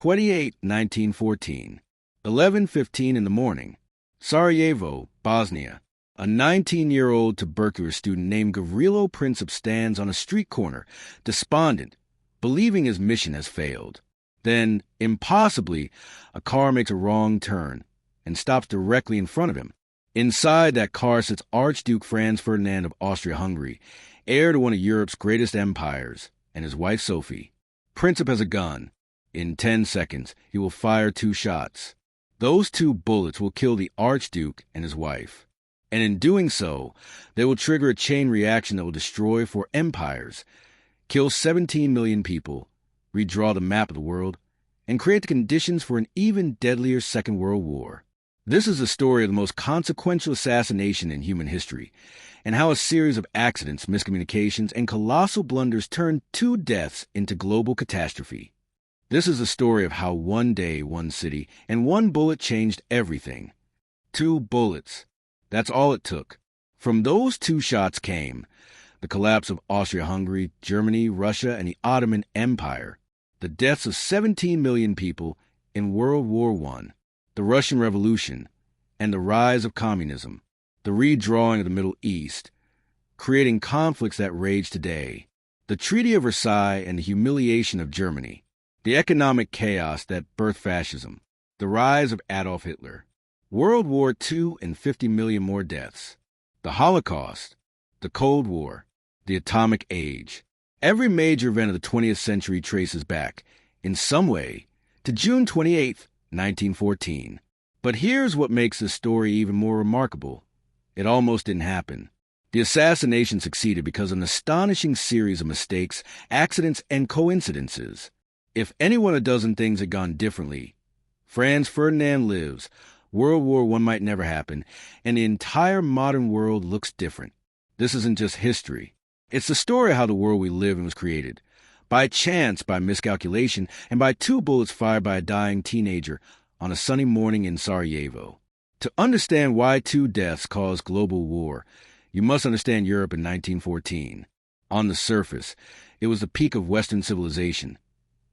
28, 1914. 11:15 in the morning. Sarajevo, Bosnia. A 19-year-old tubercular student named Gavrilo Princip stands on a street corner, despondent, believing his mission has failed. Then, impossibly, a car makes a wrong turn and stops directly in front of him. Inside that car sits Archduke Franz Ferdinand of Austria-Hungary, heir to one of Europe's greatest empires, and his wife Sophie. Princip has a gun. In 10 seconds, he will fire 2 shots. Those 2 bullets will kill the Archduke and his wife. And in doing so, they will trigger a chain reaction that will destroy 4 empires, kill 17 million people, redraw the map of the world, and create the conditions for an even deadlier Second World War. This is the story of the most consequential assassination in human history, and how a series of accidents, miscommunications, and colossal blunders turned 2 deaths into global catastrophe. This is the story of how one day, one city, and 1 bullet changed everything. 2 bullets. That's all it took. From those 2 shots came the collapse of Austria-Hungary, Germany, Russia, and the Ottoman Empire, the deaths of 17 million people in World War I, the Russian Revolution, and the rise of communism, the redrawing of the Middle East, creating conflicts that rage today, the Treaty of Versailles and the humiliation of Germany, the economic chaos that birthed fascism, the rise of Adolf Hitler, World War II and 50 million more deaths, the Holocaust, the Cold War, the Atomic Age. Every major event of the 20th century traces back, in some way, to June 28, 1914. But here's what makes this story even more remarkable. It almost didn't happen. The assassination succeeded because of an astonishing series of mistakes, accidents, and coincidences. If any one of a dozen things had gone differently, Franz Ferdinand lives, World War I might never happen, and the entire modern world looks different. This isn't just history. It's the story of how the world we live in was created. By chance, by miscalculation, and by 2 bullets fired by a dying teenager on a sunny morning in Sarajevo. To understand why 2 deaths caused global war, you must understand Europe in 1914. On the surface, it was the peak of Western civilization.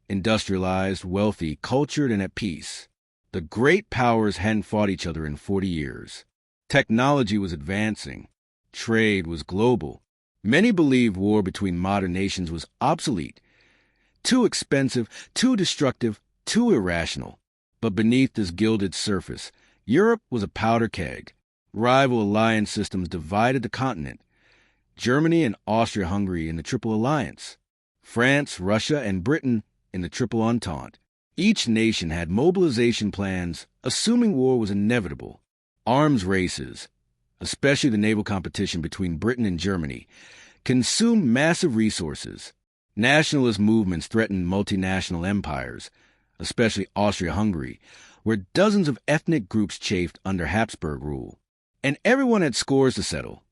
Industrialized, wealthy, cultured, and at peace. The great powers hadn't fought each other in 40 years. Technology was advancing. Trade was global. Many believed war between modern nations was obsolete, too expensive, too destructive, too irrational. But beneath this gilded surface, Europe was a powder keg. Rival alliance systems divided the continent. Germany and Austria-Hungary in the Triple Alliance. France, Russia, and Britain in the Triple Entente. Each nation had mobilization plans, assuming war was inevitable. Arms races, especially the naval competition between Britain and Germany, consumed massive resources. Nationalist movements threatened multinational empires, especially Austria-Hungary, where dozens of ethnic groups chafed under Habsburg rule. And everyone had scores to settle.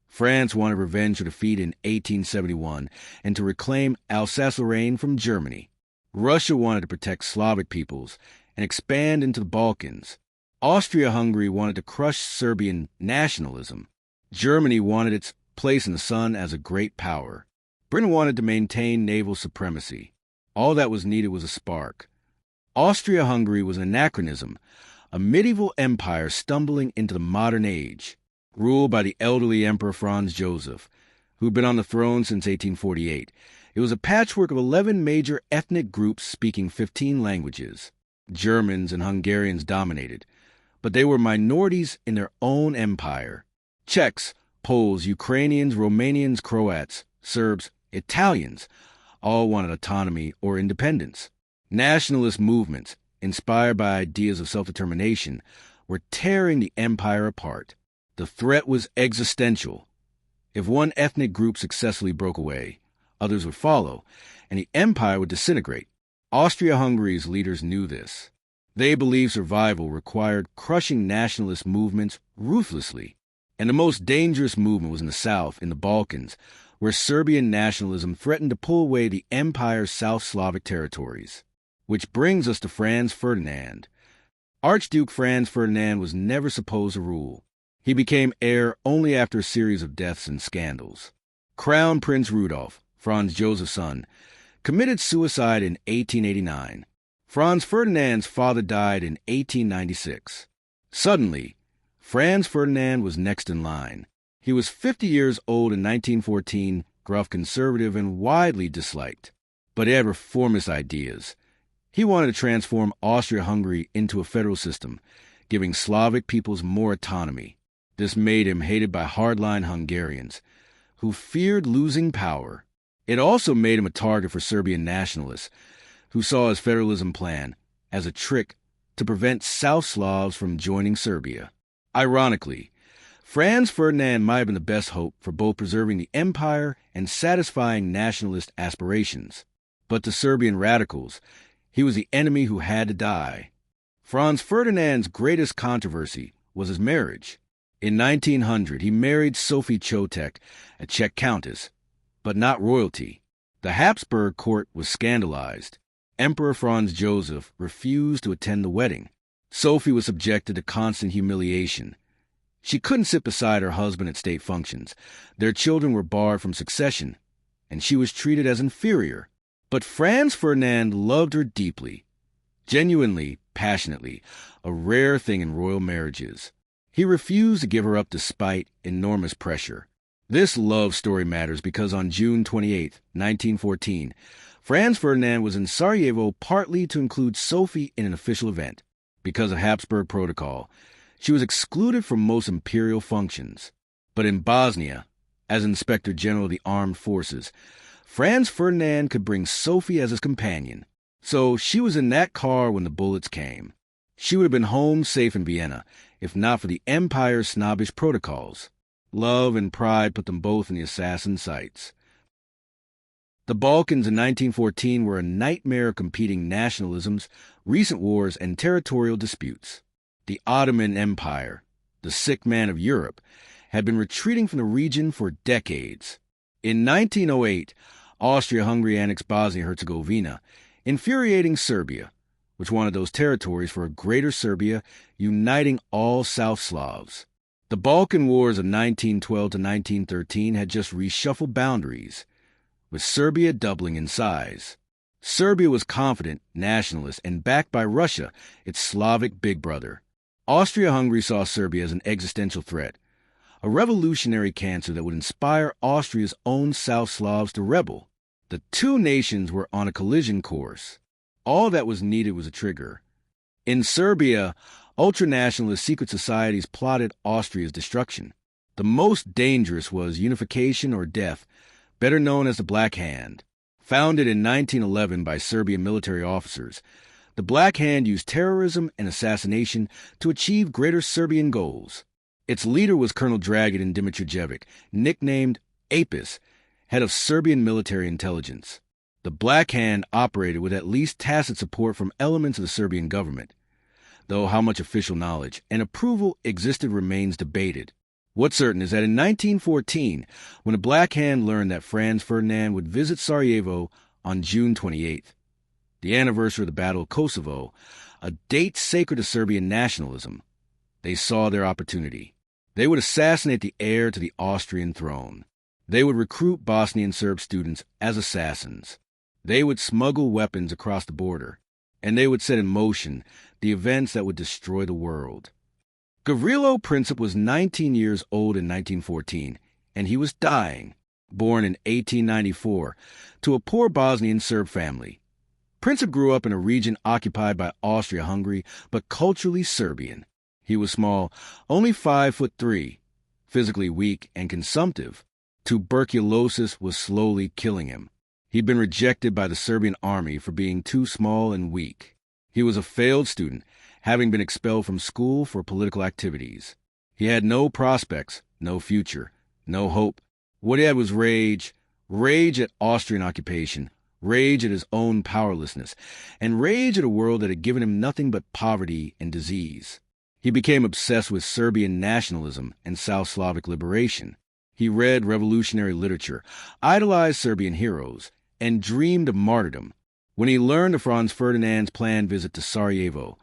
France wanted revenge for defeat in 1871 and to reclaim Alsace-Lorraine from Germany. Russia wanted to protect Slavic peoples and expand into the Balkans. Austria-Hungary wanted to crush Serbian nationalism. Germany wanted its place in the sun as a great power. Britain wanted to maintain naval supremacy. All that was needed was a spark. Austria-Hungary was an anachronism, a medieval empire stumbling into the modern age, ruled by the elderly Emperor Franz Joseph, who had been on the throne since 1848. It was a patchwork of 11 major ethnic groups speaking 15 languages. Germans and Hungarians dominated, but they were minorities in their own empire. Czechs, Poles, Ukrainians, Romanians, Croats, Serbs, Italians all wanted autonomy or independence. Nationalist movements, inspired by ideas of self-determination, were tearing the empire apart. The threat was existential. If one ethnic group successfully broke away, others would follow, and the empire would disintegrate. Austria-Hungary's leaders knew this. They believed survival required crushing nationalist movements ruthlessly. And the most dangerous movement was in the south, in the Balkans, where Serbian nationalism threatened to pull away the empire's South Slavic territories. Which brings us to Franz Ferdinand. Archduke Franz Ferdinand was never supposed to rule. He became heir only after a series of deaths and scandals. Crown Prince Rudolf, Franz Joseph's son, committed suicide in 1889. Franz Ferdinand's father died in 1896. Suddenly, Franz Ferdinand was next in line. He was 50 years old in 1914, gruff, conservative, and widely disliked. But he had reformist ideas. He wanted to transform Austria-Hungary into a federal system, giving Slavic peoples more autonomy. This made him hated by hardline Hungarians, who feared losing power. It also made him a target for Serbian nationalists, who saw his federalism plan as a trick to prevent South Slavs from joining Serbia. Ironically, Franz Ferdinand might have been the best hope for both preserving the empire and satisfying nationalist aspirations. But to Serbian radicals, he was the enemy who had to die. Franz Ferdinand's greatest controversy was his marriage. In 1900, he married Sophie, a Czech countess, but not royalty. The Habsburg court was scandalized. Emperor Franz Joseph refused to attend the wedding. Sophie was subjected to constant humiliation. She couldn't sit beside her husband at state functions. Their children were barred from succession, and she was treated as inferior. But Franz Ferdinand loved her deeply, genuinely, passionately, a rare thing in royal marriages. He refused to give her up despite enormous pressure. This love story matters because on June 28, 1914, Franz Ferdinand was in Sarajevo partly to include Sophie in an official event. Because of Habsburg protocol, she was excluded from most imperial functions. But in Bosnia, as Inspector General of the Armed Forces, Franz Ferdinand could bring Sophie as his companion. So she was in that car when the bullets came. She would have been home safe in Vienna, if not for the empire's snobbish protocols. Love and pride put them both in the assassin's sights. The Balkans in 1914 were a nightmare of competing nationalisms, recent wars, and territorial disputes. The Ottoman Empire, the sick man of Europe, had been retreating from the region for decades. In 1908, Austria-Hungary annexed Bosnia-Herzegovina, infuriating Serbia, which wanted those territories for a greater Serbia, uniting all South Slavs. The Balkan Wars of 1912 to 1913 had just reshuffled boundaries, with Serbia doubling in size. Serbia was confident, nationalist, and backed by Russia, its Slavic big brother. Austria-Hungary saw Serbia as an existential threat, a revolutionary cancer that would inspire Austria's own South Slavs to rebel. The two nations were on a collision course. All that was needed was a trigger. In Serbia, ultranationalist secret societies plotted Austria's destruction. The most dangerous was unification or death, better known as the Black Hand. Founded in 1911 by Serbian military officers, the Black Hand used terrorism and assassination to achieve greater Serbian goals. Its leader was Colonel Dragutin Dimitrijevic, nicknamed Apis, head of Serbian military intelligence. The Black Hand operated with at least tacit support from elements of the Serbian government, though how much official knowledge and approval existed remains debated. What's certain is that in 1914, when the Black Hand learned that Franz Ferdinand would visit Sarajevo on June 28th, the anniversary of the Battle of Kosovo, a date sacred to Serbian nationalism, they saw their opportunity. They would assassinate the heir to the Austrian throne. They would recruit Bosnian Serb students as assassins. They would smuggle weapons across the border, and they would set in motion the events that would destroy the world. Gavrilo Princip was 19 years old in 1914, and he was dying, born in 1894, to a poor Bosnian Serb family. Princip grew up in a region occupied by Austria-Hungary, but culturally Serbian. He was small, only 5'3", physically weak and consumptive. Tuberculosis was slowly killing him. He'd been rejected by the Serbian army for being too small and weak. He was a failed student, having been expelled from school for political activities. He had no prospects, no future, no hope. What he had was rage at Austrian occupation, rage at his own powerlessness, and rage at a world that had given him nothing but poverty and disease. He became obsessed with Serbian nationalism and South Slavic liberation. He read revolutionary literature, idolized Serbian heroes, and dreamed of martyrdom. When he learned of Franz Ferdinand's planned visit to Sarajevo,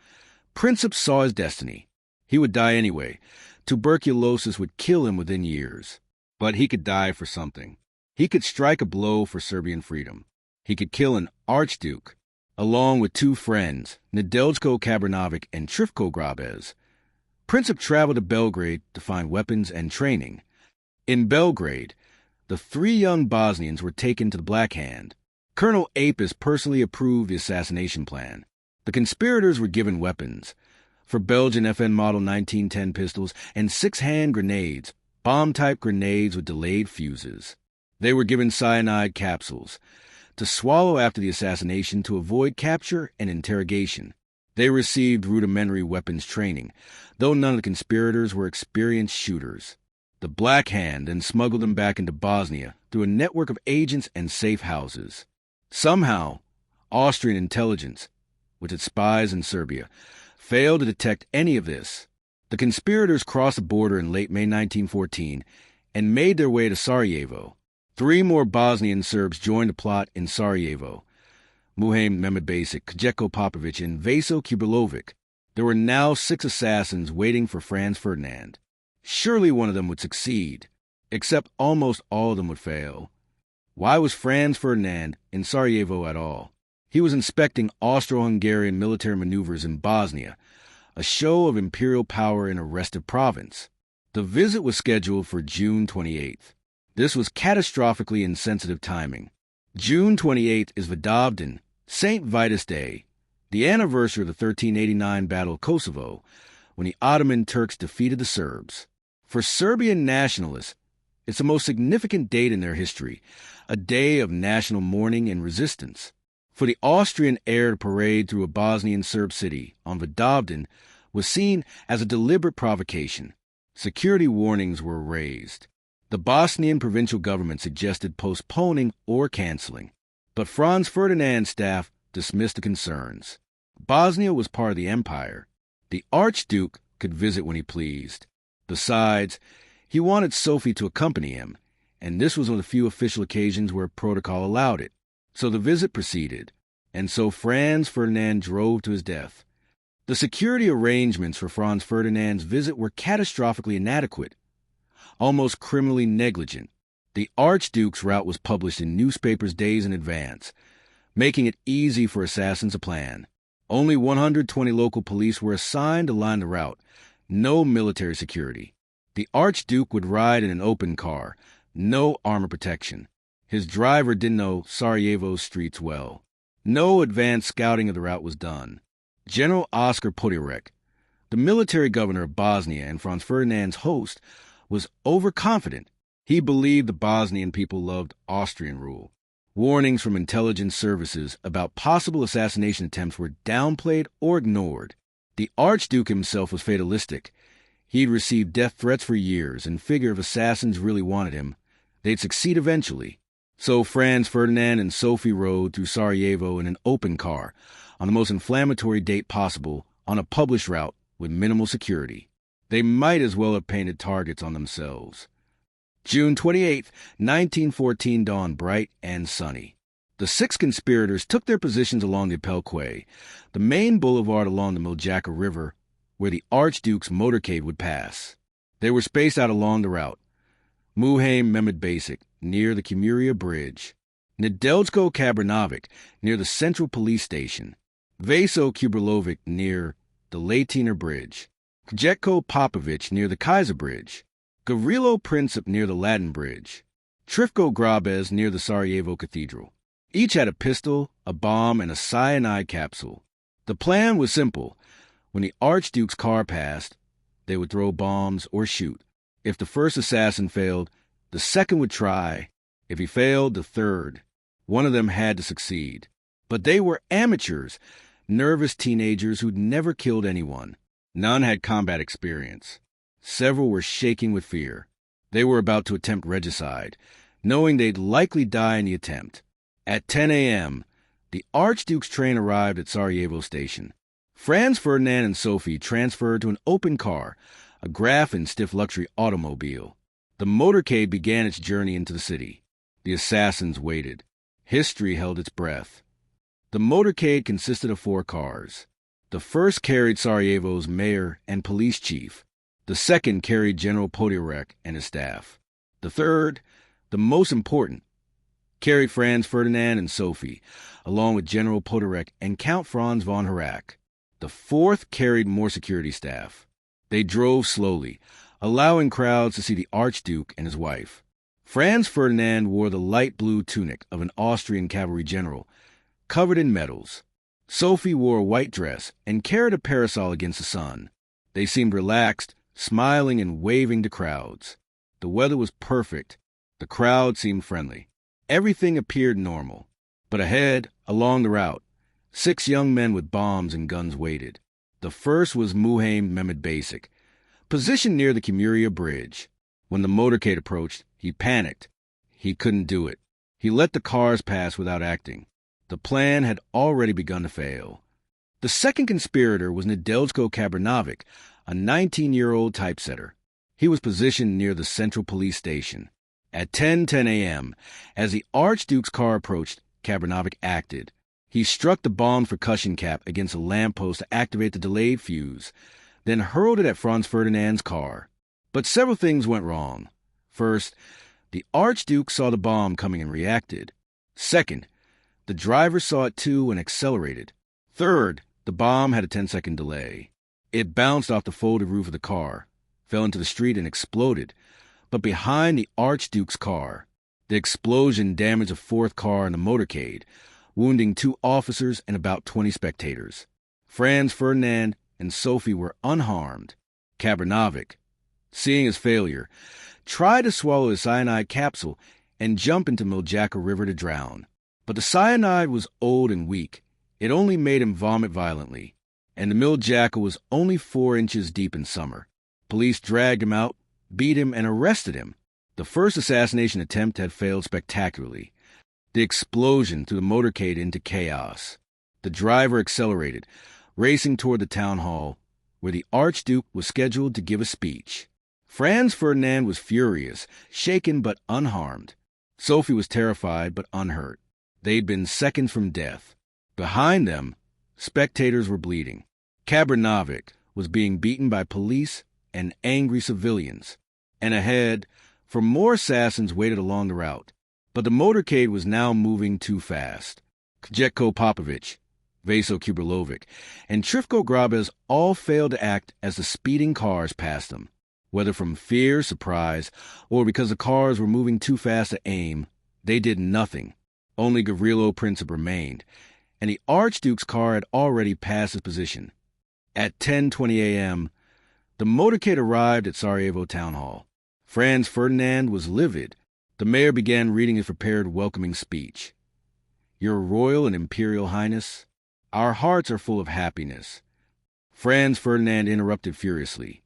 Princip saw his destiny. He would die anyway. Tuberculosis would kill him within years. But he could die for something. He could strike a blow for Serbian freedom. He could kill an archduke, along with two friends, Nedeljko Kabranovic and Trifko Grabez. Princip traveled to Belgrade to find weapons and training. In Belgrade, the three young Bosnians were taken to the Black Hand. Colonel Apis personally approved the assassination plan. The conspirators were given weapons. For Belgian FN Model 1910 pistols and 6-hand grenades, bomb-type grenades with delayed fuses. They were given cyanide capsules to swallow after the assassination to avoid capture and interrogation. They received rudimentary weapons training, though none of the conspirators were experienced shooters. The Black Hand then smuggled them back into Bosnia through a network of agents and safe houses. Somehow, Austrian intelligence, with its spies in Serbia, failed to detect any of this. The conspirators crossed the border in late May 1914 and made their way to Sarajevo. 3 more Bosnian Serbs joined the plot in Sarajevo: Muhame Mehmed Basic, Kjeko Popovic, and Vaso Kubilovic. There were now 6 assassins waiting for Franz Ferdinand. Surely one of them would succeed, except almost all of them would fail. Why was Franz Ferdinand in Sarajevo at all? He was inspecting Austro-Hungarian military maneuvers in Bosnia, a show of imperial power in a restive province. The visit was scheduled for June 28th. This was catastrophically insensitive timing. June 28th is Vidovdan, St. Vitus Day, the anniversary of the 1389 Battle of Kosovo, when the Ottoman Turks defeated the Serbs. For Serbian nationalists, it's the most significant date in their history, a day of national mourning and resistance. For the Austrian heir to parade through a Bosnian Serb city on Vidovdan was seen as a deliberate provocation. Security warnings were raised. The Bosnian provincial government suggested postponing or canceling, but Franz Ferdinand's staff dismissed the concerns. Bosnia was part of the empire. The Archduke could visit when he pleased. Besides, he wanted Sophie to accompany him, and this was one of the few official occasions where protocol allowed it. So the visit proceeded, and so Franz Ferdinand drove to his death. The security arrangements for Franz Ferdinand's visit were catastrophically inadequate, almost criminally negligent. The Archduke's route was published in newspapers days in advance, making it easy for assassins to plan. Only 120 local police were assigned to line the route, no military security. The Archduke would ride in an open car, no armor protection. His driver didn't know Sarajevo's streets well. No advanced scouting of the route was done. General Oskar Podorek, the military governor of Bosnia and Franz Ferdinand's host, was overconfident. He believed the Bosnian people loved Austrian rule. Warnings from intelligence services about possible assassination attempts were downplayed or ignored. The Archduke himself was fatalistic. He'd received death threats for years and figured if assassins really wanted him, they'd succeed eventually. So Franz Ferdinand and Sophie rode through Sarajevo in an open car, on the most inflammatory date possible, on a published route with minimal security. They might as well have painted targets on themselves. June 28, 1914 dawned bright and sunny. The 6 conspirators took their positions along the Pelquay, the main boulevard along the Miljacka River, where the Archduke's motorcade would pass. They were spaced out along the route. Muhame Mehmed Basic, near the Kumuria Bridge. Nedeljko Kabranovic, near the Central Police Station. Vaso Kubilovic, near the Latiner Bridge. Kjeko Popovic, near the Kaiser Bridge. Gavrilo Princip, near the Latin Bridge. Trifko Grabez, near the Sarajevo Cathedral. Each had a pistol, a bomb, and a cyanide capsule. The plan was simple. When the Archduke's car passed, they would throw bombs or shoot. If the first assassin failed, the second would try. If he failed, the third. One of them had to succeed. But they were amateurs, nervous teenagers who'd never killed anyone. None had combat experience. Several were shaking with fear. They were about to attempt regicide, knowing they'd likely die in the attempt. At 10 a.m., the Archduke's train arrived at Sarajevo Station. Franz Ferdinand and Sophie transferred to an open car, a Graf and stiff luxury automobile. The motorcade began its journey into the city. The assassins waited. History held its breath. The motorcade consisted of 4 cars. The first carried Sarajevo's mayor and police chief. The second carried General Podorek and his staff. The third, the most important, carried Franz Ferdinand and Sophie, along with General Poderek and Count Franz von Herak. The fourth carried more security staff. They drove slowly, allowing crowds to see the Archduke and his wife. Franz Ferdinand wore the light blue tunic of an Austrian cavalry general, covered in medals. Sophie wore a white dress and carried a parasol against the sun. They seemed relaxed, smiling and waving to crowds. The weather was perfect. The crowd seemed friendly. Everything appeared normal. But ahead, along the route, 6 young men with bombs and guns waited. The first was Muhaim Mehmed Basic, positioned near the Kimuria Bridge. When the motorcade approached, he panicked. He couldn't do it. He let the cars pass without acting. The plan had already begun to fail. The second conspirator was Nedeljko Kabrinovic, a 19-year-old typesetter. He was positioned near the central police station. At 10:10 a.m., as the Archduke's car approached, Kabrinovic acted. He struck the bomb's percussion cap against a lamppost to activate the delayed fuse, then hurled it at Franz Ferdinand's car. But several things went wrong. First, the Archduke saw the bomb coming and reacted. Second, the driver saw it too and accelerated. Third, the bomb had a 10-second delay. It bounced off the folded roof of the car, fell into the street and exploded, but behind the Archduke's car. The explosion damaged a fourth car in the motorcade, wounding 2 officers and about 20 spectators. Franz Ferdinand and Sophie were unharmed. Kabrinovic, seeing his failure, tried to swallow his cyanide capsule and jump into Miljacka River to drown. But the cyanide was old and weak. It only made him vomit violently, and the Miljacka was only 4 inches deep in summer. Police dragged him out, beat him, and arrested him. The first assassination attempt had failed spectacularly. The explosion threw the motorcade into chaos. The driver accelerated, racing toward the town hall, where the Archduke was scheduled to give a speech. Franz Ferdinand was furious, shaken but unharmed. Sophie was terrified but unhurt. They'd been seconds from death. Behind them, spectators were bleeding. Kabrinovic was being beaten by police and angry civilians. And ahead, for more assassins waited along the route. But the motorcade was now moving too fast. Kjetko Popovich, Vaso Kubrilovic, and Trifko Grabez all failed to act as the speeding cars passed them. Whether from fear, surprise, or because the cars were moving too fast to aim, they did nothing. Only Gavrilo Princip remained, and the Archduke's car had already passed his position. At 10:20 a.m., the motorcade arrived at Sarajevo Town Hall. Franz Ferdinand was livid. The mayor began reading his prepared welcoming speech. "Your Royal and Imperial Highness, our hearts are full of happiness." Franz Ferdinand interrupted furiously.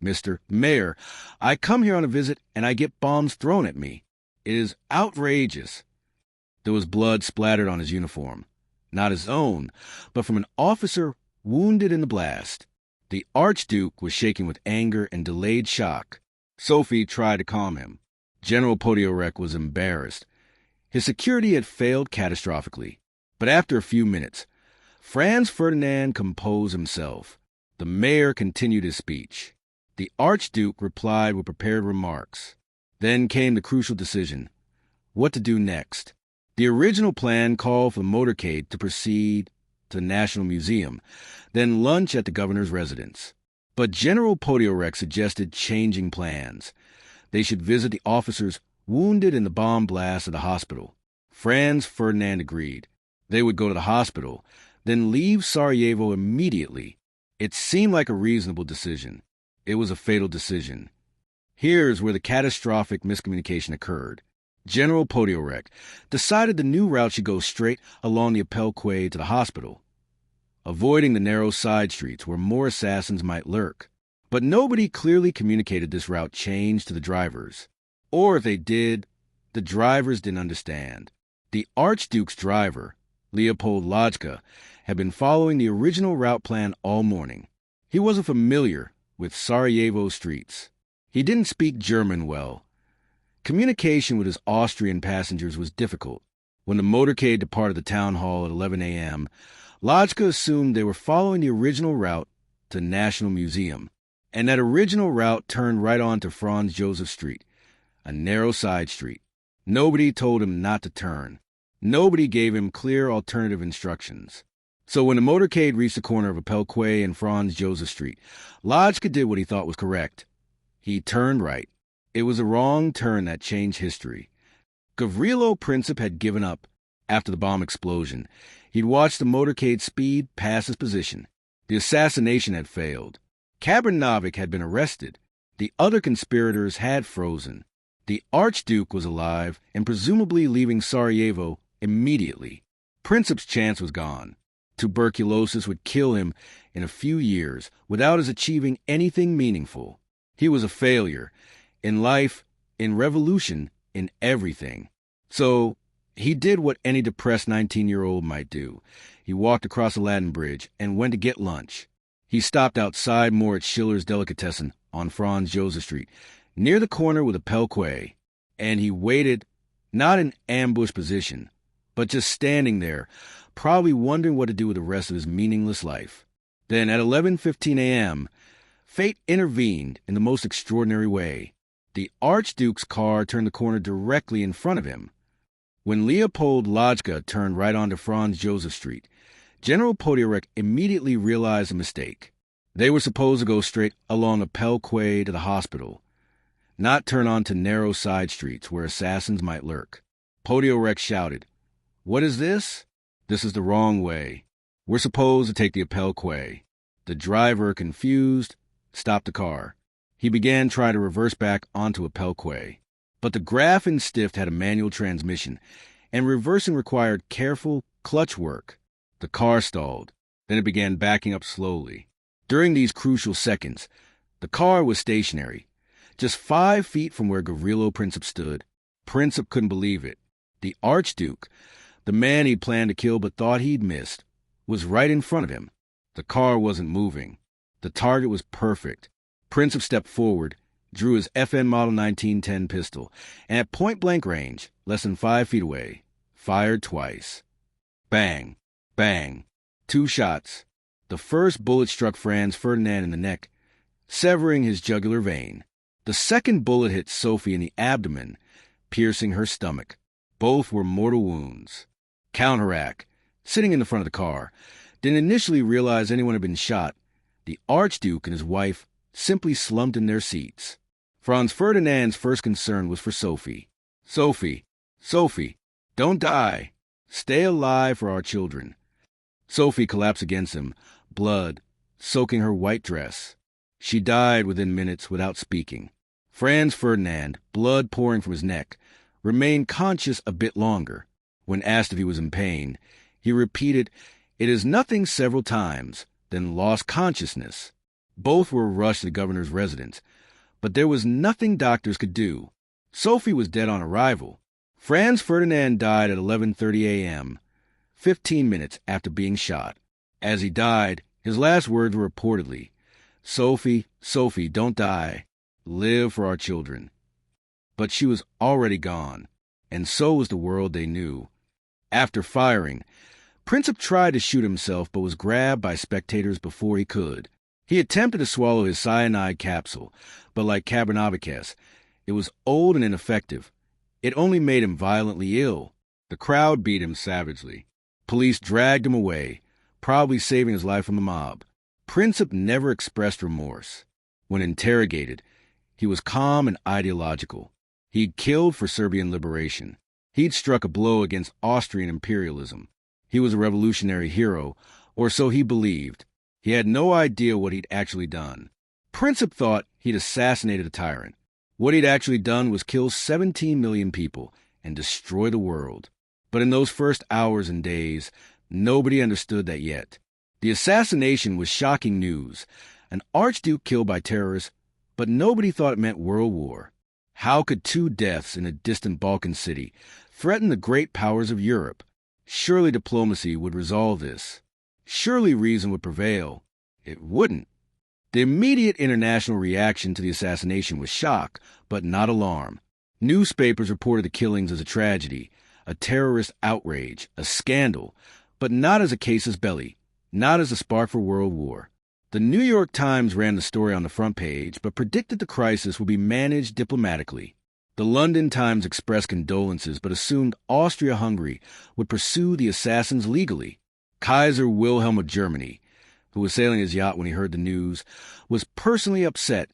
"Mr. Mayor, I come here on a visit and I get bombs thrown at me. It is outrageous." There was blood splattered on his uniform. Not his own, but from an officer wounded in the blast. The Archduke was shaking with anger and delayed shock. Sophie tried to calm him. General Poderek was embarrassed. His security had failed catastrophically. But after a few minutes, Franz Ferdinand composed himself. The mayor continued his speech. The Archduke replied with prepared remarks. Then came the crucial decision: what to do next. The original plan called for the motorcade to proceed to the National Museum, then lunch at the governor's residence. But General Poderek suggested changing plans. They should visit the officers wounded in the bomb blast at the hospital. Franz Ferdinand agreed. They would go to the hospital, then leave Sarajevo immediately. It seemed like a reasonable decision. It was a fatal decision. Here's where the catastrophic miscommunication occurred. General Poderek decided the new route should go straight along the Appelquay to the hospital, avoiding the narrow side streets where more assassins might lurk. But nobody clearly communicated this route change to the drivers. Or if they did, the drivers didn't understand. The Archduke's driver, Leopold Lajka, had been following the original route plan all morning. He wasn't familiar with Sarajevo streets. He didn't speak German well. Communication with his Austrian passengers was difficult. When the motorcade departed the town hall at 11 a.m., Lajka assumed they were following the original route to the National Museum, and that original route turned right on to Franz Joseph Street, a narrow side street. Nobody told him not to turn. Nobody gave him clear alternative instructions. So when the motorcade reached the corner of Appelquay and Franz Joseph Street, Lodgka did what he thought was correct. He turned right. It was a wrong turn that changed history. Gavrilo Princip had given up after the bomb explosion. He'd watched the motorcade speed past his position. The assassination had failed. Kabrinovic had been arrested. The other conspirators had frozen. The Archduke was alive and presumably leaving Sarajevo immediately. Princip's chance was gone. Tuberculosis would kill him in a few years without his achieving anything meaningful. He was a failure in life, in revolution, in everything. So he did what any depressed 19-year-old might do. He walked across Aladdin Bridge and went to get lunch. He stopped outside Moritz Schiller's Delicatessen on Franz Joseph Street, near the corner with Appelquay, and he waited, not in ambush position, but just standing there, probably wondering what to do with the rest of his meaningless life. Then at 11:15 a.m., fate intervened in the most extraordinary way. The Archduke's car turned the corner directly in front of him. When Leopold Lodgka turned right onto Franz Joseph Street, General Podyorek immediately realized a mistake. They were supposed to go straight along Appelquay to the hospital, not turn onto narrow side streets where assassins might lurk. Podyorek shouted, "What is this? This is the wrong way. We're supposed to take the Appelquay." The driver, confused, stopped the car. He began trying to reverse back onto Appelquay. But the Graf and Stift had a manual transmission, and reversing required careful clutch work. The car stalled. Then it began backing up slowly. During these crucial seconds, the car was stationary, just 5 feet from where Gavrilo Princip stood. Princip couldn't believe it. The Archduke, the man he'd planned to kill but thought he'd missed, was right in front of him. The car wasn't moving. The target was perfect. Princip stepped forward, drew his FN Model 1910 pistol, and at point-blank range, less than 5 feet away, fired twice. Bang, bang, 2 shots. The first bullet struck Franz Ferdinand in the neck, severing his jugular vein. The second bullet hit Sophie in the abdomen, piercing her stomach. Both were mortal wounds. Counteract, sitting in the front of the car, didn't initially realize anyone had been shot. The Archduke and his wife simply slumped in their seats. Franz Ferdinand's first concern was for Sophie. Sophie, don't die. Stay alive for our children." Sophie collapsed against him, blood soaking her white dress. She died within minutes without speaking. Franz Ferdinand, blood pouring from his neck, remained conscious a bit longer. When asked if he was in pain, he repeated, "It is nothing," several times, then lost consciousness. Both were rushed to the governor's residence, but there was nothing doctors could do. Sophie was dead on arrival. Franz Ferdinand died at 11:30 a.m., 15 minutes after being shot. As he died, his last words were reportedly, Sophie, don't die. Live for our children." But she was already gone, and so was the world they knew. After firing, Princip tried to shoot himself but was grabbed by spectators before he could. He attempted to swallow his cyanide capsule, but like Kabrinovic, it was old and ineffective. It only made him violently ill. The crowd beat him savagely. Police dragged him away, probably saving his life from the mob. Princip never expressed remorse. When interrogated, he was calm and ideological. He'd killed for Serbian liberation. He'd struck a blow against Austrian imperialism. He was a revolutionary hero, or so he believed. He had no idea what he'd actually done. Princip thought he'd assassinated a tyrant. What he'd actually done was kill 17 million people and destroy the world. But in those first hours and days, nobody understood that yet. The assassination was shocking news. An archduke killed by terrorists, but nobody thought it meant world war. How could 2 deaths in a distant Balkan city threaten the great powers of Europe? Surely diplomacy would resolve this. Surely reason would prevail. It wouldn't. The immediate international reaction to the assassination was shock, but not alarm. Newspapers reported the killings as a tragedy, a terrorist outrage, a scandal, but not as a casus belli, not as a spark for world war. The New York Times ran the story on the front page, but predicted the crisis would be managed diplomatically. The London Times expressed condolences but assumed Austria-Hungary would pursue the assassins legally. Kaiser Wilhelm of Germany, who was sailing his yacht when he heard the news, was personally upset.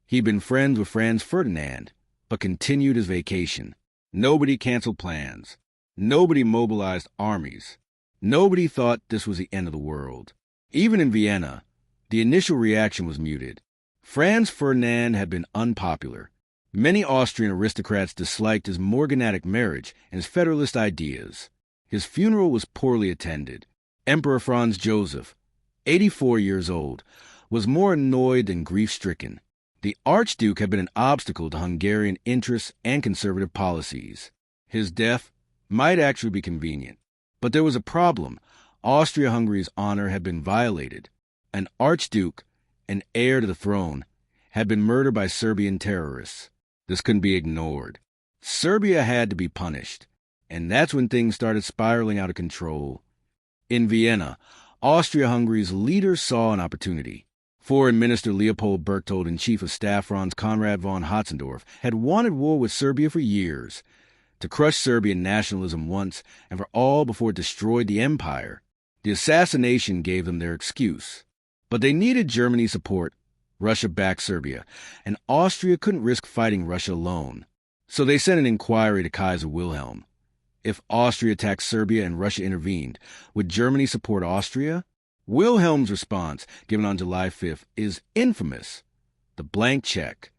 He'd been friends with Franz Ferdinand, but continued his vacation. Nobody canceled plans. Nobody mobilized armies. Nobody thought this was the end of the world. Even in Vienna, the initial reaction was muted. Franz Ferdinand had been unpopular. Many Austrian aristocrats disliked his morganatic marriage and his federalist ideas. His funeral was poorly attended. Emperor Franz Joseph, 84 years old, was more annoyed than grief-stricken. The Archduke had been an obstacle to Hungarian interests and conservative policies. His death might actually be convenient. But there was a problem. Austria-Hungary's honor had been violated. An Archduke, an heir to the throne, had been murdered by Serbian terrorists. This couldn't be ignored. Serbia had to be punished. And that's when things started spiraling out of control. In Vienna, Austria-Hungary's leaders saw an opportunity. Foreign Minister Leopold Berchtold and Chief of Staff Franz Conrad von Hotzendorf had wanted war with Serbia for years, to crush Serbian nationalism once and for all before it destroyed the empire. The assassination gave them their excuse. But they needed Germany's support. Russia backed Serbia, and Austria couldn't risk fighting Russia alone. So they sent an inquiry to Kaiser Wilhelm. If Austria attacked Serbia and Russia intervened, would Germany support Austria? Wilhelm's response, given on July 5th, is infamous. The blank check.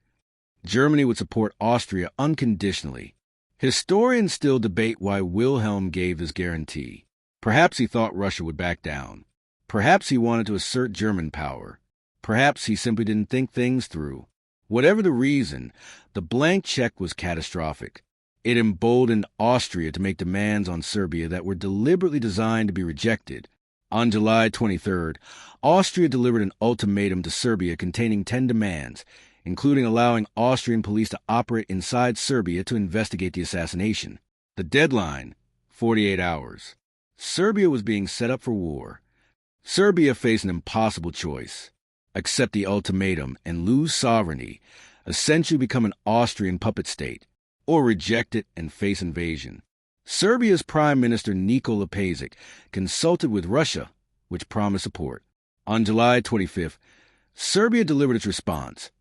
Germany would support Austria unconditionally. Historians still debate why Wilhelm gave this guarantee. Perhaps he thought Russia would back down. Perhaps he wanted to assert German power. Perhaps he simply didn't think things through. Whatever the reason, the blank check was catastrophic. It emboldened Austria to make demands on Serbia that were deliberately designed to be rejected. On July 23rd, Austria delivered an ultimatum to Serbia containing 10 demands, including allowing Austrian police to operate inside Serbia to investigate the assassination. The deadline, 48 hours. Serbia was being set up for war. Serbia faced an impossible choice. Accept the ultimatum and lose sovereignty, essentially become an Austrian puppet state, or reject it and face invasion. Serbia's Prime Minister Nikola Pašic consulted with Russia, which promised support. On July 25th, Serbia delivered its response.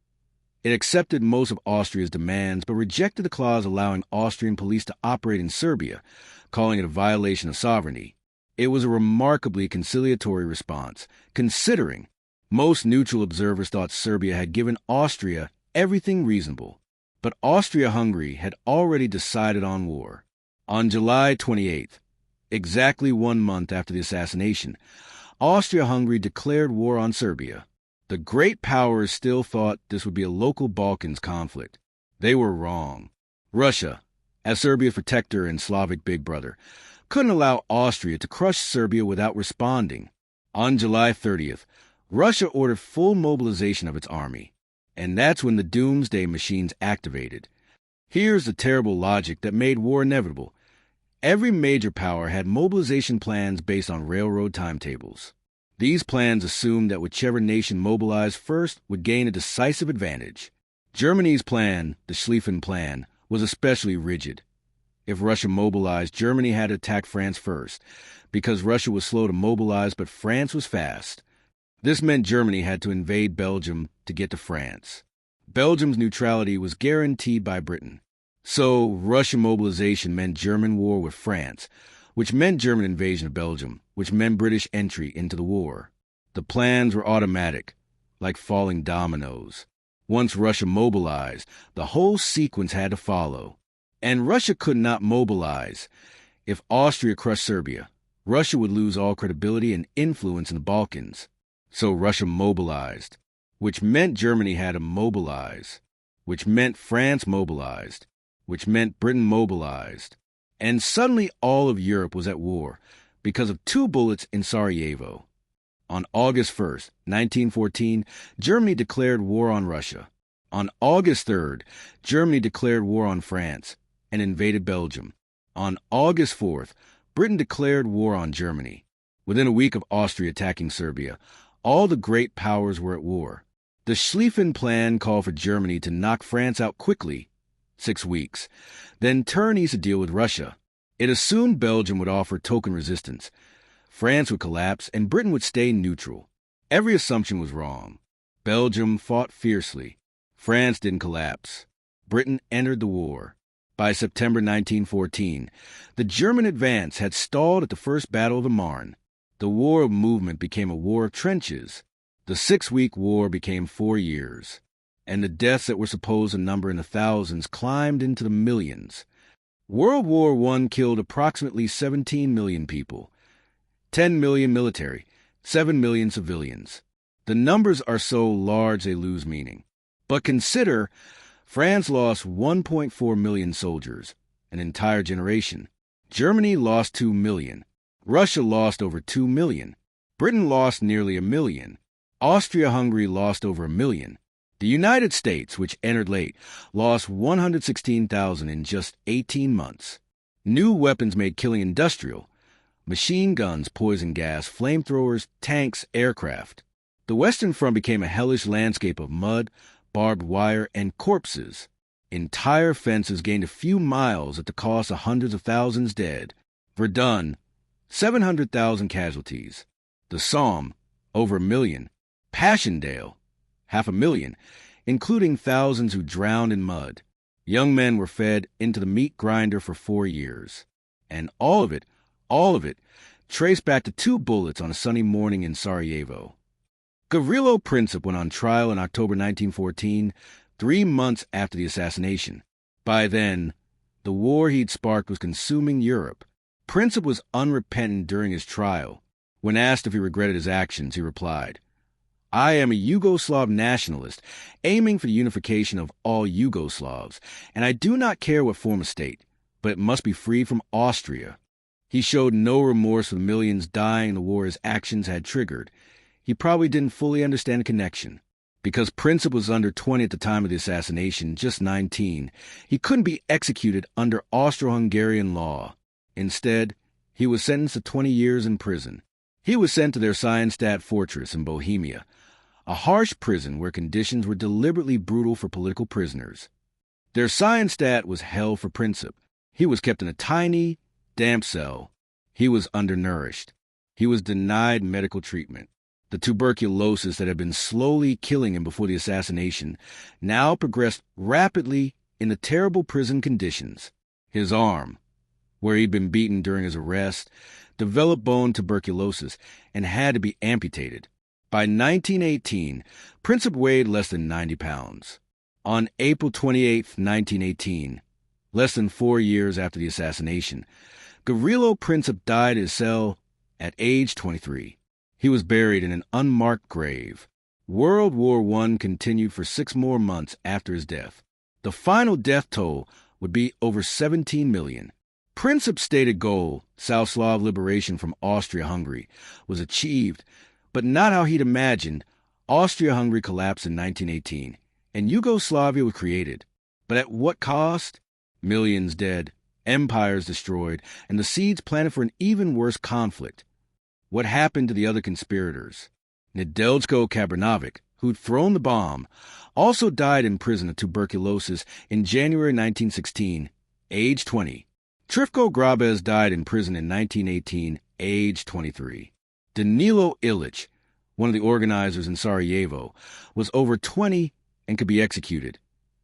It accepted most of Austria's demands, but rejected the clause allowing Austrian police to operate in Serbia, calling it a violation of sovereignty. It was a remarkably conciliatory response, considering most neutral observers thought Serbia had given Austria everything reasonable. But Austria-Hungary had already decided on war. On July 28th, exactly 1 month after the assassination, Austria-Hungary declared war on Serbia. The great powers still thought this would be a local Balkans conflict. They were wrong. Russia, as Serbia's protector and Slavic big brother, couldn't allow Austria to crush Serbia without responding. On July 30th, Russia ordered full mobilization of its army, and that's when the doomsday machines activated. Here's the terrible logic that made war inevitable. Every major power had mobilization plans based on railroad timetables. These plans assumed that whichever nation mobilized first would gain a decisive advantage. Germany's plan, the Schlieffen Plan, was especially rigid. If Russia mobilized, Germany had to attack France first, because Russia was slow to mobilize but France was fast. This meant Germany had to invade Belgium to get to France. Belgium's neutrality was guaranteed by Britain. So Russian mobilization meant German war with France, which meant German invasion of Belgium, which meant British entry into the war. The plans were automatic, like falling dominoes. Once Russia mobilized, the whole sequence had to follow. And Russia could not mobilize. If Austria crushed Serbia, Russia would lose all credibility and influence in the Balkans. So Russia mobilized, which meant Germany had to mobilize, which meant France mobilized, which meant Britain mobilized. And suddenly all of Europe was at war because of 2 bullets in Sarajevo. On August 1st, 1914, Germany declared war on Russia. On August 3rd, Germany declared war on France and invaded Belgium. On August 4th, Britain declared war on Germany. Within a week of Austria attacking Serbia, all the great powers were at war. The Schlieffen Plan called for Germany to knock France out quickly. 6 weeks, then turn east to deal with Russia. It assumed Belgium would offer token resistance, France would collapse, and Britain would stay neutral. Every assumption was wrong. Belgium fought fiercely. France didn't collapse. Britain entered the war. By September 1914, the German advance had stalled at the First Battle of the Marne. The war of movement became a war of trenches. The 6-week war became 4 years. And the deaths that were supposed to number in the thousands climbed into the millions. World War I killed approximately 17 million people. 10 million military, 7 million civilians. The numbers are so large they lose meaning. But consider, France lost 1.4 million soldiers, an entire generation. Germany lost 2 million. Russia lost over 2 million. Britain lost nearly 1 million. Austria-Hungary lost over 1 million. The United States, which entered late, lost 116,000 in just 18 months. New weapons made killing industrial. Machine guns, poison gas, flamethrowers, tanks, aircraft. The Western Front became a hellish landscape of mud, barbed wire, and corpses. Entire fences gained a few miles at the cost of hundreds of thousands dead. Verdun, 700,000 casualties. The Somme, over 1 million. Passchendaele, 500,000, including thousands who drowned in mud. Young men were fed into the meat grinder for 4 years. And all of it, traced back to 2 bullets on a sunny morning in Sarajevo. Gavrilo Princip went on trial in October 1914, 3 months after the assassination. By then, the war he'd sparked was consuming Europe. Princip was unrepentant during his trial. When asked if he regretted his actions, he replied, "I am a Yugoslav nationalist, aiming for the unification of all Yugoslavs, and I do not care what form of state, but it must be free from Austria." He showed no remorse for the millions dying in the war his actions had triggered. He probably didn't fully understand the connection. Because Princip was under 20 at the time of the assassination, just 19, he couldn't be executed under Austro-Hungarian law. Instead, he was sentenced to 20 years in prison. He was sent to their Seisenstadt fortress in Bohemia, a harsh prison where conditions were deliberately brutal for political prisoners. Their Seisenstadt was hell for Princip. He was kept in a tiny, damp cell. He was undernourished. He was denied medical treatment. The tuberculosis that had been slowly killing him before the assassination now progressed rapidly in the terrible prison conditions. His arm, where he'd been beaten during his arrest, developed bone tuberculosis and had to be amputated. By 1918, Princip weighed less than 90 pounds. On April 28, 1918, less than 4 years after the assassination, Gavrilo Princip died in his cell at age 23. He was buried in an unmarked grave. World War I continued for 6 more months after his death. The final death toll would be over 17 million. Princip's stated goal, South Slav liberation from Austria-Hungary, was achieved, but not how he'd imagined. Austria-Hungary collapsed in 1918, and Yugoslavia was created. But at what cost? Millions dead, empires destroyed, and the seeds planted for an even worse conflict. What happened to the other conspirators? Nedeljko Kabranovic, who'd thrown the bomb, also died in prison of tuberculosis in January 1916, age 20. Trifko Grabez died in prison in 1918, age 23. Danilo Ilic, one of the organizers in Sarajevo, was over 20 and could be executed.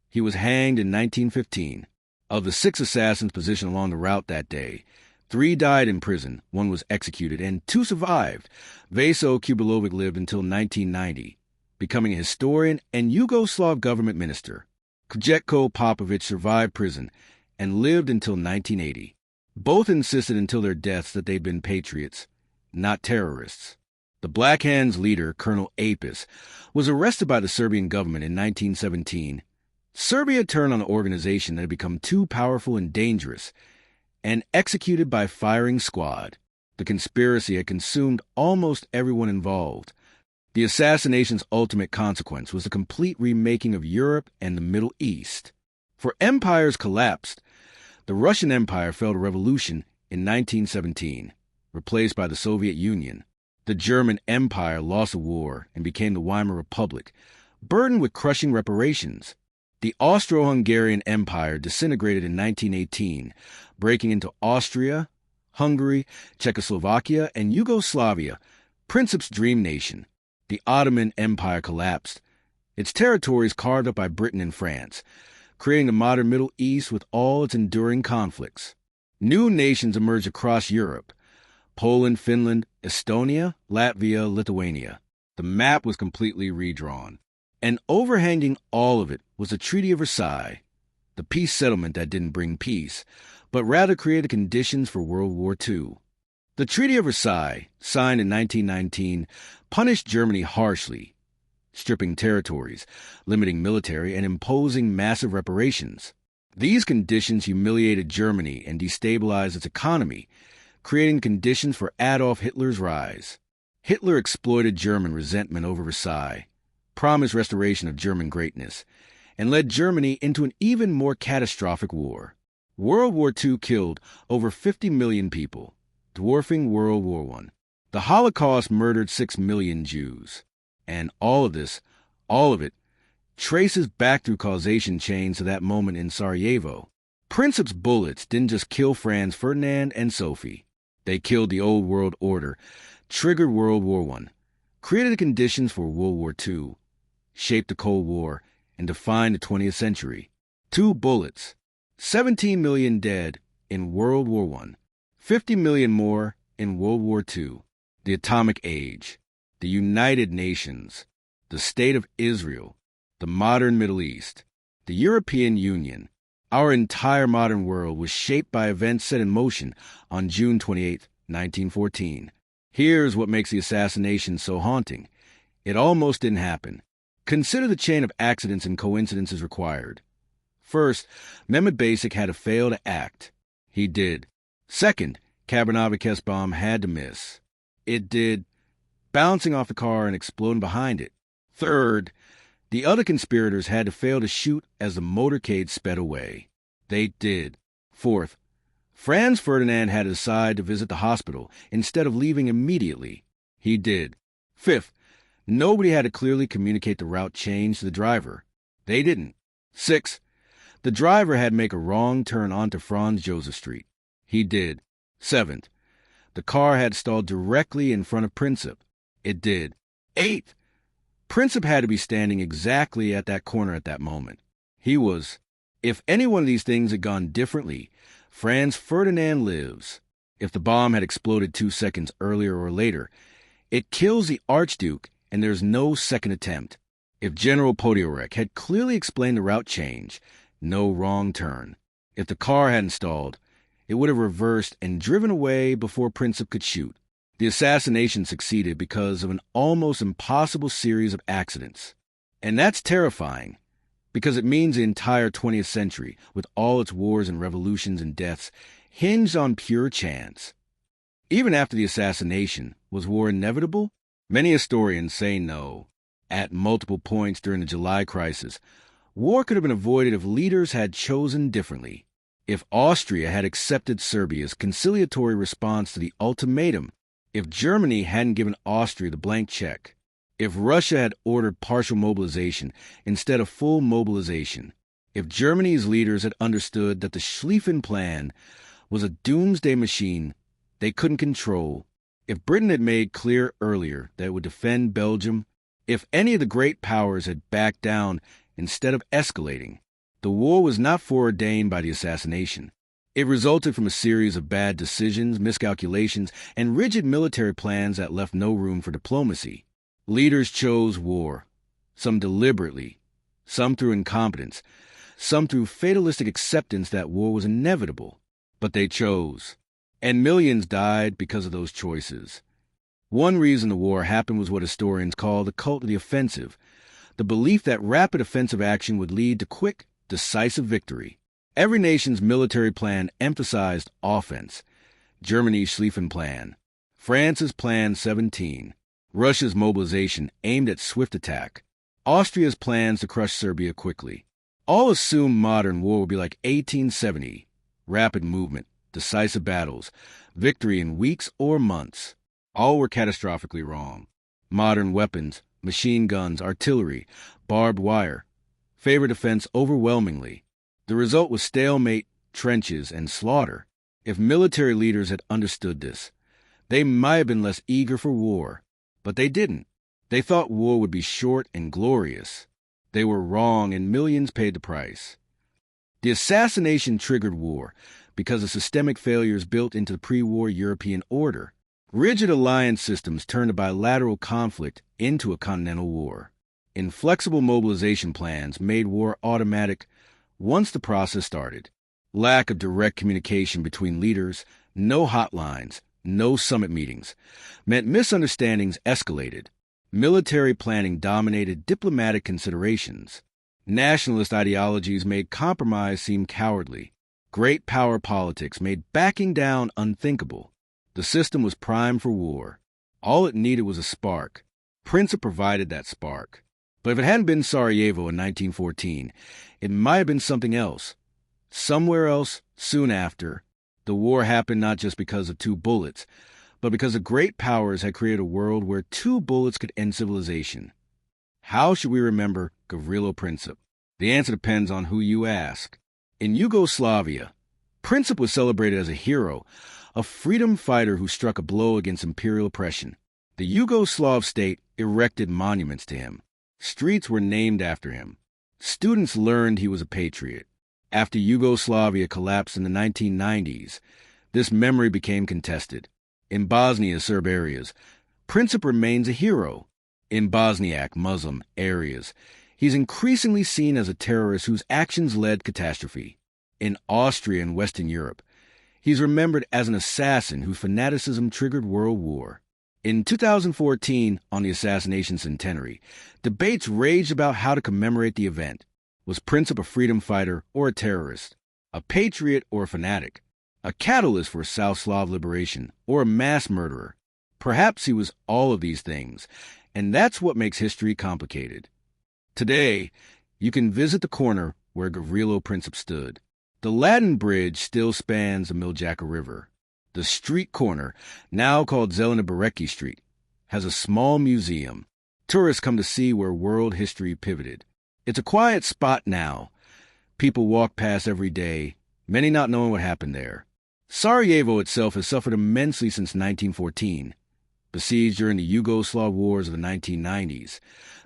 He was hanged in 1915. Of the 6 assassins positioned along the route that day, 3 died in prison, 1 was executed, and 2 survived. Vaso Kubilovic lived until 1990, becoming a historian and Yugoslav government minister. Kjetko Popovic survived prison and lived until 1980. Both insisted until their deaths that they'd been patriots, not terrorists. The Black Hands leader, Colonel Apis, was arrested by the Serbian government in 1917. Serbia turned on an organization that had become too powerful and dangerous, and executed by firing squad. The conspiracy had consumed almost everyone involved. The assassination's ultimate consequence was the complete remaking of Europe and the Middle East. For empires collapsed. The Russian Empire fell to revolution in 1917, replaced by the Soviet Union. The German Empire lost the war and became the Weimar Republic, burdened with crushing reparations. The Austro-Hungarian Empire disintegrated in 1918, breaking into Austria, Hungary, Czechoslovakia, and Yugoslavia, Princip's dream nation. The Ottoman Empire collapsed, its territories carved up by Britain and France, creating the modern Middle East with all its enduring conflicts. New nations emerged across Europe: Poland, Finland, Estonia, Latvia, Lithuania. The map was completely redrawn. And overhanging all of it was the Treaty of Versailles, the peace settlement that didn't bring peace, but rather created conditions for World War II. The Treaty of Versailles, signed in 1919, punished Germany harshly, stripping territories, limiting military, and imposing massive reparations. These conditions humiliated Germany and destabilized its economy, creating conditions for Adolf Hitler's rise. Hitler exploited German resentment over Versailles, promised restoration of German greatness, and led Germany into an even more catastrophic war. World War II killed over 50 million people, dwarfing World War I. The Holocaust murdered 6 million Jews. And all of it, traces back through causation chains to that moment in Sarajevo. Princip's bullets didn't just kill Franz Ferdinand and Sophie. They killed the old world order, triggered World War I, created the conditions for World War II, shaped the Cold War, and defined the 20th century. 2 bullets, 17 million dead in World War I, 50 million more in World War II. The atomic age, the United Nations, the State of Israel, the modern Middle East, the European Union. Our entire modern world was shaped by events set in motion on June 28, 1914. Here's what makes the assassination so haunting. It almost didn't happen. Consider the chain of accidents and coincidences required. First, Mehmet Basic had to fail to act. He did. Second, Kabarnavik's bomb had to miss. It did, bouncing off the car and exploding behind it. Third, the other conspirators had to fail to shoot as the motorcade sped away. They did. Fourth, Franz Ferdinand had to decide to visit the hospital instead of leaving immediately. He did. Fifth, nobody had to clearly communicate the route change to the driver. They didn't. Sixth, the driver had to make a wrong turn onto Franz Joseph Street. He did. Seventh, the car had stalled directly in front of Princip. It did. Eighth, Princip had to be standing exactly at that corner at that moment. He was. If any one of these things had gone differently, Franz Ferdinand lives. If the bomb had exploded 2 seconds earlier or later, it kills the Archduke and there's no second attempt. If General Podorek had clearly explained the route change, no wrong turn. If the car hadn't stalled, it would have reversed and driven away before Princip could shoot. The assassination succeeded because of an almost impossible series of accidents. And that's terrifying, because it means the entire 20th century, with all its wars and revolutions and deaths, hinged on pure chance. Even after the assassination, was war inevitable? Many historians say no. At multiple points during the July crisis, war could have been avoided if leaders had chosen differently. If Austria had accepted Serbia's conciliatory response to the ultimatum, if Germany hadn't given Austria the blank check, if Russia had ordered partial mobilization instead of full mobilization, if Germany's leaders had understood that the Schlieffen Plan was a doomsday machine they couldn't control, if Britain had made clear earlier that it would defend Belgium, if any of the great powers had backed down instead of escalating, the war was not foreordained by the assassination. It resulted from a series of bad decisions, miscalculations, and rigid military plans that left no room for diplomacy. Leaders chose war, some deliberately, some through incompetence, some through fatalistic acceptance that war was inevitable. But they chose, and millions died because of those choices. One reason the war happened was what historians call the cult of the offensive, the belief that rapid offensive action would lead to quick, decisive victory. Every nation's military plan emphasized offense. Germany's Schlieffen Plan, France's Plan 17, Russia's mobilization aimed at swift attack, Austria's plans to crush Serbia quickly. All assumed modern war would be like 1870, rapid movement, decisive battles, victory in weeks or months. All were catastrophically wrong. Modern weapons, machine guns, artillery, barbed wire, favored defense overwhelmingly. The result was stalemate, trenches, and slaughter. If military leaders had understood this, they might have been less eager for war. But they didn't. They thought war would be short and glorious. They were wrong, and millions paid the price. The assassination triggered war because of systemic failures built into the pre-war European order. Rigid alliance systems turned a bilateral conflict into a continental war. Inflexible mobilization plans made war automatic once the process started. Lack of direct communication between leaders, no hotlines, no summit meetings, meant misunderstandings escalated. Military planning dominated diplomatic considerations. Nationalist ideologies made compromise seem cowardly. Great power politics made backing down unthinkable. The system was primed for war. All it needed was a spark. Princip provided that spark. But if it hadn't been Sarajevo in 1914, it might have been something else. Somewhere else, soon after, the war happened not just because of 2 bullets, but because the great powers had created a world where 2 bullets could end civilization. How should we remember Gavrilo Princip? The answer depends on who you ask. In Yugoslavia, Princip was celebrated as a hero, a freedom fighter who struck a blow against imperial oppression. The Yugoslav state erected monuments to him. Streets were named after him. Students learned he was a patriot. After Yugoslavia collapsed in the 1990s, this memory became contested. In Bosnia Serb areas, Princip remains a hero. In Bosniak Muslim areas, he's increasingly seen as a terrorist whose actions led catastrophe. In Austria and Western Europe, he's remembered as an assassin whose fanaticism triggered World War. In 2014, on the assassination centenary, debates raged about how to commemorate the event. Was Princip a freedom fighter or a terrorist? A patriot or a fanatic? A catalyst for South Slav liberation or a mass murderer? Perhaps he was all of these things, and that's what makes history complicated. Today, you can visit the corner where Gavrilo Princip stood. The Latin Bridge still spans the Miljacka River. The street corner, now called Zelena Bereki Street, has a small museum. Tourists come to see where world history pivoted. It's a quiet spot now. People walk past every day, many not knowing what happened there. Sarajevo itself has suffered immensely since 1914. Besieged during the Yugoslav wars of the 1990s,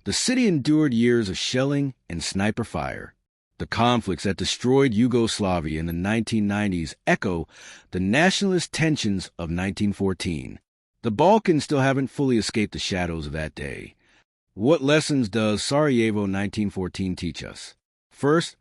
the city endured years of shelling and sniper fire. The conflicts that destroyed Yugoslavia in the 1990s echo the nationalist tensions of 1914. The Balkans still haven't fully escaped the shadows of that day. What lessons does Sarajevo 1914 teach us? First,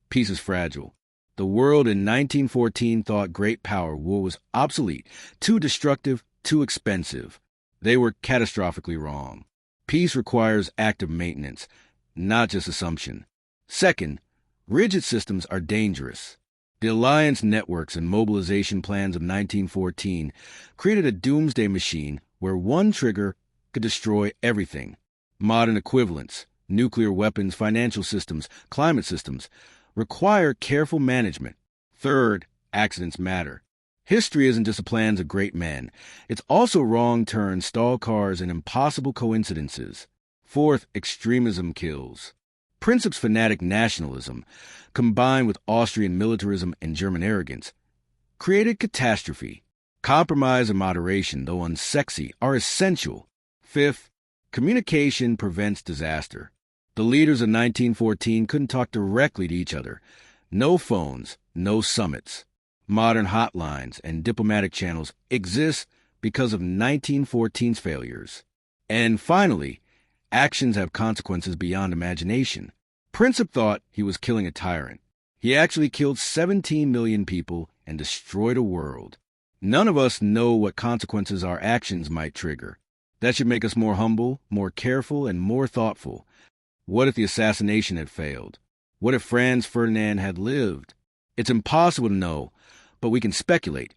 peace is fragile. The world in 1914 thought great power war was obsolete, too destructive, too expensive. They were catastrophically wrong. Peace requires active maintenance, not just assumption. Second, rigid systems are dangerous. The alliance networks and mobilization plans of 1914 created a doomsday machine where one trigger could destroy everything. Modern equivalents, nuclear weapons, financial systems, climate systems, require careful management. Third, accidents matter. History isn't just the plans of great men. It's also wrong turns, stalled cars, and impossible coincidences. Fourth, extremism kills. Princip's fanatic nationalism, combined with Austrian militarism and German arrogance, created catastrophe. Compromise and moderation, though unsexy, are essential. Fifth, communication prevents disaster. The leaders of 1914 couldn't talk directly to each other. No phones, no summits. Modern hotlines and diplomatic channels exist because of 1914's failures. And finally, actions have consequences beyond imagination. Princip thought he was killing a tyrant. He actually killed 17 million people and destroyed a world. None of us know what consequences our actions might trigger. That should make us more humble, more careful, and more thoughtful. What if the assassination had failed? What if Franz Ferdinand had lived? It's impossible to know, but we can speculate.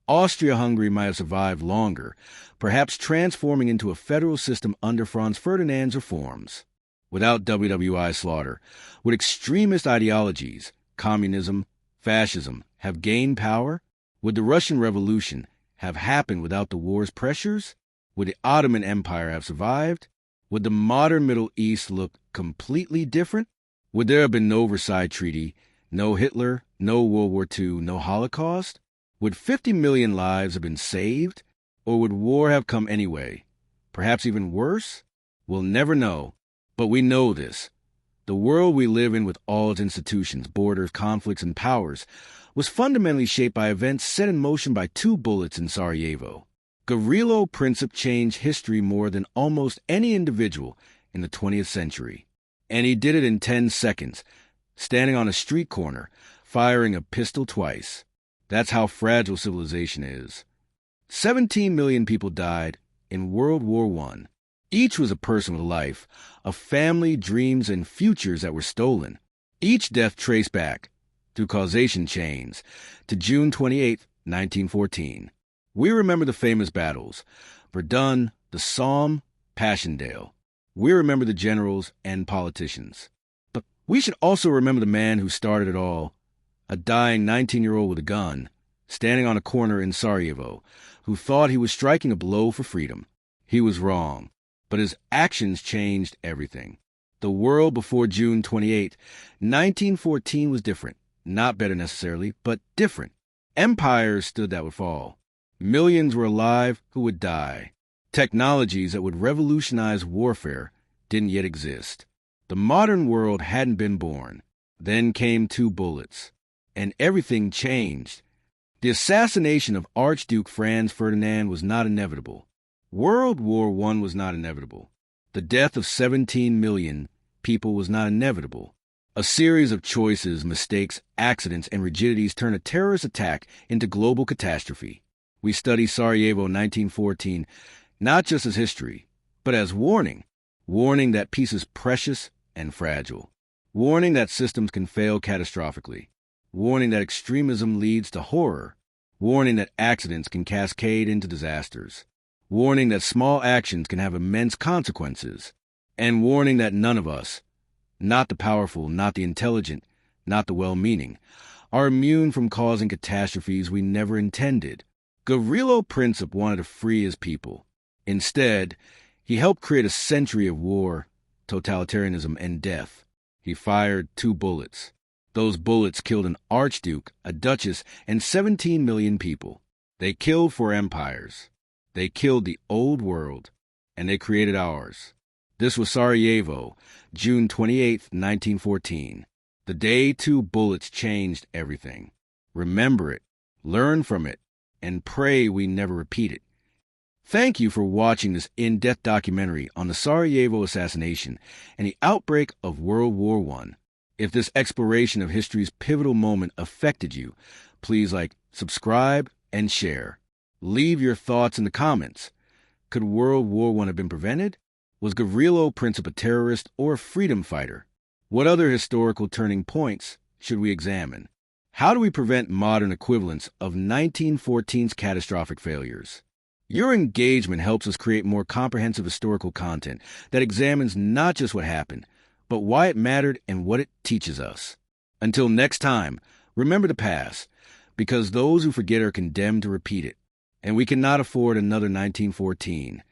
Austria-Hungary might have survived longer, perhaps transforming into a federal system under Franz Ferdinand's reforms. Without WWI slaughter, would extremist ideologies, communism, fascism, have gained power? Would the Russian Revolution have happened without the war's pressures? Would the Ottoman Empire have survived? Would the modern Middle East look completely different? Would there have been no Versailles Treaty, no Hitler, no World War II, no Holocaust? Would 50 million lives have been saved? Or would war have come anyway? Perhaps even worse? We'll never know. But we know this. The world we live in with all its institutions, borders, conflicts, and powers was fundamentally shaped by events set in motion by 2 bullets in Sarajevo. Gavrilo Princip changed history more than almost any individual in the 20th century. And he did it in 10 seconds, standing on a street corner, firing a pistol twice. That's how fragile civilization is. 17 million people died in World War I. Each was a person with a life, a family, dreams, and futures that were stolen. Each death traced back, through causation chains, to June 28, 1914. We remember the famous battles, Verdun, the Somme, Passchendaele. We remember the generals and politicians. But we should also remember the man who started it all, a dying 19-year-old with a gun, standing on a corner in Sarajevo, who thought he was striking a blow for freedom. He was wrong, but his actions changed everything. The world before June 28, 1914 was different. Not better necessarily, but different. Empires stood that would fall. Millions were alive who would die. Technologies that would revolutionize warfare didn't yet exist. The modern world hadn't been born. Then came 2 bullets, and everything changed. The assassination of Archduke Franz Ferdinand was not inevitable. World War I was not inevitable. The death of 17 million people was not inevitable. A series of choices, mistakes, accidents, and rigidities turned a terrorist attack into global catastrophe. We study Sarajevo 1914 not just as history, but as warning. Warning that peace is precious and fragile. Warning that systems can fail catastrophically. Warning that extremism leads to horror. Warning that accidents can cascade into disasters. Warning that small actions can have immense consequences. And warning that none of us, not the powerful, not the intelligent, not the well-meaning, are immune from causing catastrophes we never intended. Gavrilo Princip wanted to free his people. Instead, he helped create a century of war, totalitarianism, and death. He fired 2 bullets. Those bullets killed an archduke, a duchess, and 17 million people. They killed for empires. They killed the old world, and they created ours. This was Sarajevo, June 28, 1914. The day 2 bullets changed everything. Remember it, learn from it, and pray we never repeat it. Thank you for watching this in-depth documentary on the Sarajevo assassination and the outbreak of World War I. If this exploration of history's pivotal moment affected you, please subscribe, and share. Leave your thoughts in the comments. Could World War I have been prevented? Was Gavrilo Princip a terrorist or a freedom fighter? What other historical turning points should we examine? How do we prevent modern equivalents of 1914's catastrophic failures? Your engagement helps us create more comprehensive historical content that examines not just what happened, but why it mattered and what it teaches us. Until next time, remember the past, because those who forget are condemned to repeat it, and we cannot afford another 1914.